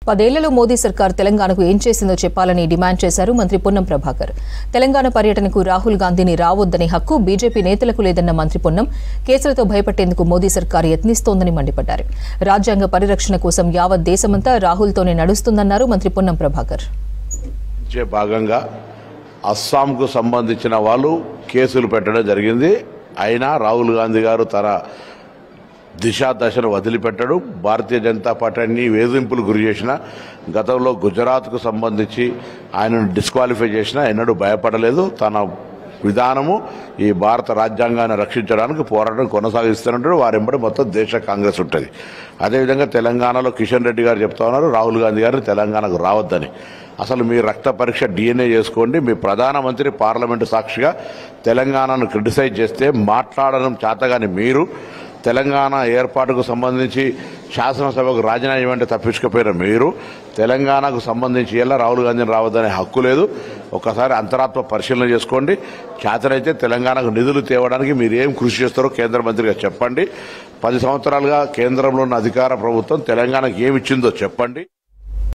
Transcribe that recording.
10 మోదీ సర్కార్ తెలంగాణకు ఏం చేసిందో చెప్పాలని డిమాండ్ చేశారు మంత్రి పొన్నం ప్రభాకర్. తెలంగాణ పర్యటనకు రాహుల్ గాంధీని రావొద్దనే హక్కు బీజేపీ నేతలకు లేదన్న మంత్రి పొన్నం కేసులతో భయపట్టేందుకు మోదీ సర్కార్ యత్నిస్తోందని మండిపడ్డారు. రాజ్యాంగ పరిరక్షణ కోసం యావత్ దేశమంతా రాహుల్తోనే నడుస్తుందన్నారు మంత్రి పొన్నం ప్రభాకర్. భాగంగా అస్సాంకు సంబంధించిన వాళ్ళు కేసులు పెట్టడం జరిగింది. అయినా రాహుల్ గాంధీ గారు తన దశను వదిలిపెట్టడు. భారతీయ జనతా పార్టీ అన్ని వేధింపులు గురి చేసిన, గతంలో గుజరాత్కు సంబంధించి ఆయనను డిస్క్వాలిఫై చేసినా ఎన్నడూ భయపడలేదు. తన విధానము ఈ భారత రాజ్యాంగాన్ని రక్షించడానికి పోరాటం కొనసాగిస్తున్నట్టు వారెంబడి మొత్తం దేశ కాంగ్రెస్ ఉంటుంది. అదేవిధంగా తెలంగాణలో కిషన్ రెడ్డి గారు చెప్తా ఉన్నారు రాహుల్ గాంధీ గారిని తెలంగాణకు రావద్దని. అసలు మీ రక్త పరీక్ష DNA చేసుకోండి. మీ ప్రధానమంత్రి పార్లమెంటు సాక్షిగా తెలంగాణను క్రిటిసైజ్ చేస్తే మాట్లాడడం చేతగాని మీరు తెలంగాణ ఏర్పాటుకు సంబంధించి శాసనసభకు రాజీనామా ఇవ్వండి తప్పించుకుపోయిన మీరు తెలంగాణకు సంబంధించి ఎలా రాహుల్ గాంధీని రావద్దనే హక్కు లేదు. ఒకసారి అంతరాత్మ పరిశీలన చేసుకోండి. చేతనైతే తెలంగాణకు నిధులు తేవడానికి మీరు ఏం కృషి చేస్తారో కేంద్ర మంత్రిగా చెప్పండి. 10 సంవత్సరాలుగా కేంద్రంలో ఉన్న అధికార ప్రభుత్వం తెలంగాణకు ఏమి ఇచ్చిందో చెప్పండి.